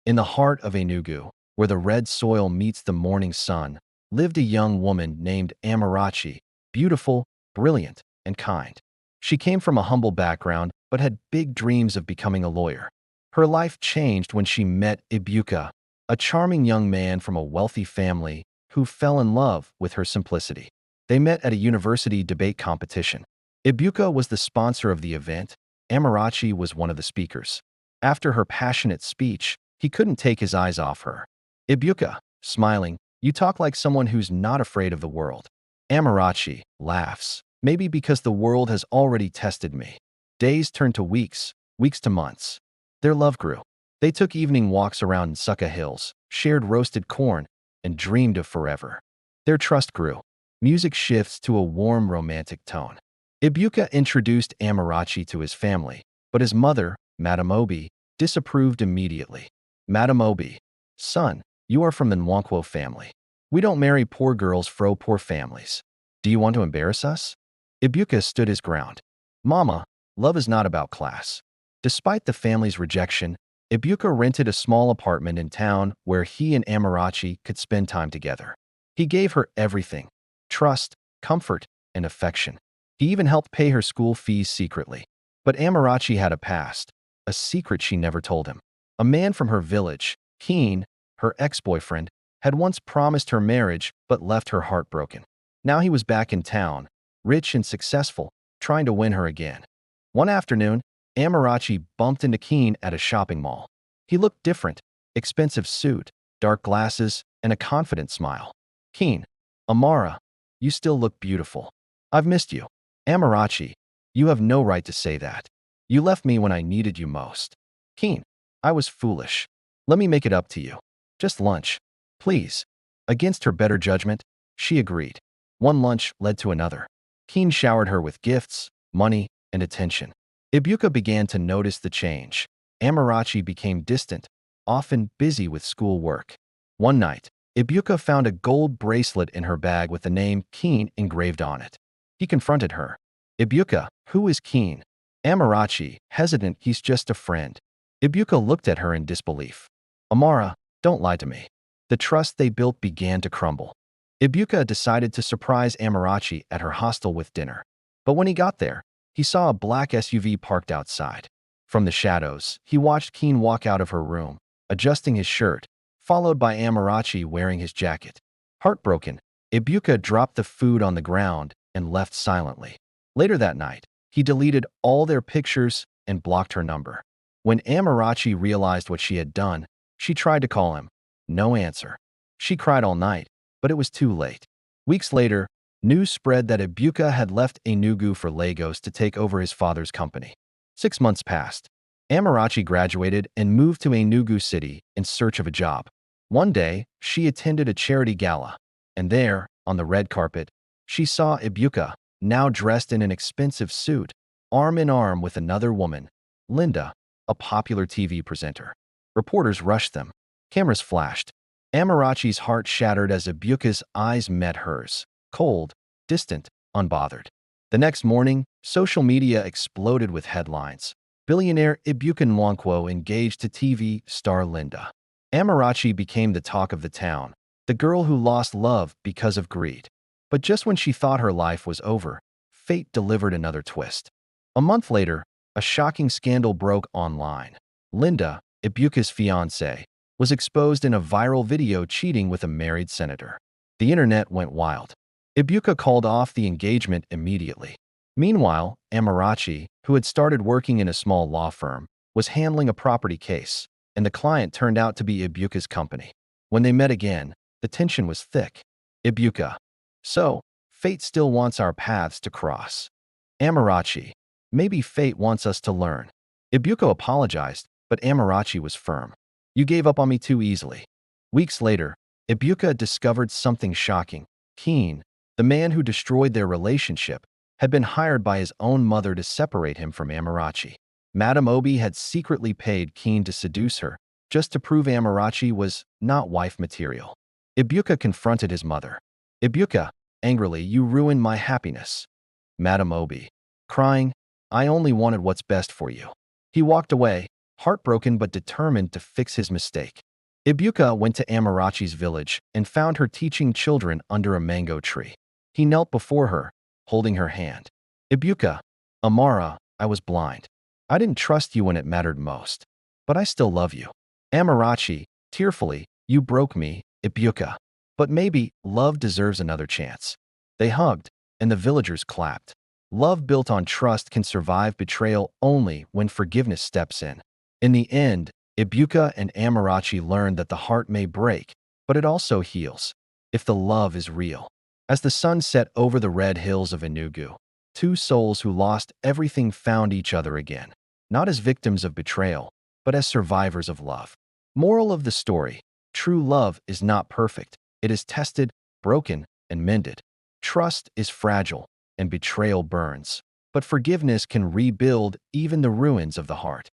In the heart of Enugu, where the red soil meets the morning sun, lived a young woman named Amarachi, beautiful, brilliant, and kind. She came from a humble background but had big dreams of becoming a lawyer. Her life changed when she met Ibuka, a charming young man from a wealthy family who fell in love with her simplicity. They met at a university debate competition. Ibuka was the sponsor of the event. Amarachi was one of the speakers. After her passionate speech, he couldn't take his eyes off her. Ibuka, smiling, "You talk like someone who's not afraid of the world." Amarachi laughs, "Maybe because the world has already tested me." Days turned to weeks, weeks to months. Their love grew. They took evening walks around Nsuka Hills, shared roasted corn, and dreamed of forever. Their trust grew. Music shifts to a warm, romantic tone. Ibuka introduced Amarachi to his family, but his mother, Madame Obi, disapproved immediately. "Madame Obi, son, you are from the Nwankwo family. We don't marry poor girls fro poor families. Do you want to embarrass us?" Ibuka stood his ground. "Mama, love is not about class." Despite the family's rejection, Ibuka rented a small apartment in town where he and Amarachi could spend time together. He gave her everything: trust, comfort, and affection. He even helped pay her school fees secretly. But Amarachi had a past, a secret she never told him. A man from her village, Keen, her ex-boyfriend, had once promised her marriage but left her heartbroken. Now he was back in town, rich and successful, trying to win her again. One afternoon, Amarachi bumped into Keen at a shopping mall. He looked different: expensive suit, dark glasses, and a confident smile. "Keen, Amara, you still look beautiful. I've missed you." "Amarachi, you have no right to say that. You left me when I needed you most." "Keen, I was foolish. Let me make it up to you. Just lunch, please." Against her better judgment, she agreed. One lunch led to another. Keen showered her with gifts, money, and attention. Ibuka began to notice the change. Amarachi became distant, often busy with schoolwork. One night, Ibuka found a gold bracelet in her bag with the name Keen engraved on it. He confronted her. "Ibuka, who is Keen?" Amarachi, hesitant, "He's just a friend." Ibuka looked at her in disbelief. "Amara, don't lie to me." The trust they built began to crumble. Ibuka decided to surprise Amarachi at her hostel with dinner. But when he got there, he saw a black SUV parked outside. From the shadows, he watched Keen walk out of her room, adjusting his shirt, followed by Amarachi wearing his jacket. Heartbroken, Ibuka dropped the food on the ground and left silently. Later that night, he deleted all their pictures and blocked her number. When Amarachi realized what she had done, she tried to call him. No answer. She cried all night, but it was too late. Weeks later, news spread that Ibuka had left Enugu for Lagos to take over his father's company. 6 months passed. Amarachi graduated and moved to Enugu City in search of a job. One day, she attended a charity gala, and there, on the red carpet, she saw Ibuka, now dressed in an expensive suit, arm in arm with another woman, Linda, a popular TV presenter. Reporters rushed them. Cameras flashed. Amarachi's heart shattered as Ibuka's eyes met hers, cold, distant, unbothered. The next morning, social media exploded with headlines. Billionaire Ibuka Nwankwo engaged to TV star Linda. Amarachi became the talk of the town, the girl who lost love because of greed. But just when she thought her life was over, fate delivered another twist. A month later, a shocking scandal broke online. Linda, Ibuka's fiancée, was exposed in a viral video cheating with a married senator. The internet went wild. Ibuka called off the engagement immediately. Meanwhile, Amarachi, who had started working in a small law firm, was handling a property case, and the client turned out to be Ibuka's company. When they met again, the tension was thick. Ibuka: "So, fate still wants our paths to cross." Amarachi: "Maybe fate wants us to learn." Ibuka apologized, but Amarachi was firm. "You gave up on me too easily." Weeks later, Ibuka discovered something shocking. Keen, the man who destroyed their relationship, had been hired by his own mother to separate him from Amarachi. Madame Obi had secretly paid Keen to seduce her, just to prove Amarachi was not wife material. Ibuka confronted his mother. "Ibuka," angrily, "you ruined my happiness." Madame Obi, crying, "I only wanted what's best for you." He walked away, heartbroken but determined to fix his mistake. Ibuka went to Amarachi's village and found her teaching children under a mango tree. He knelt before her, holding her hand. Ibuka, Amara, I was blind. I didn't trust you when it mattered most. But I still love you. Amarachi, tearfully, you broke me, Ibuka. But maybe love deserves another chance. They hugged, and the villagers clapped. Love built on trust can survive betrayal only when forgiveness steps in. In the end, Ibuka and Amarachi learned that the heart may break, but it also heals, if the love is real. As the sun set over the red hills of Enugu, two souls who lost everything found each other again, not as victims of betrayal, but as survivors of love. Moral of the story: true love is not perfect. It is tested, broken, and mended. Trust is fragile, and betrayal burns. But forgiveness can rebuild even the ruins of the heart.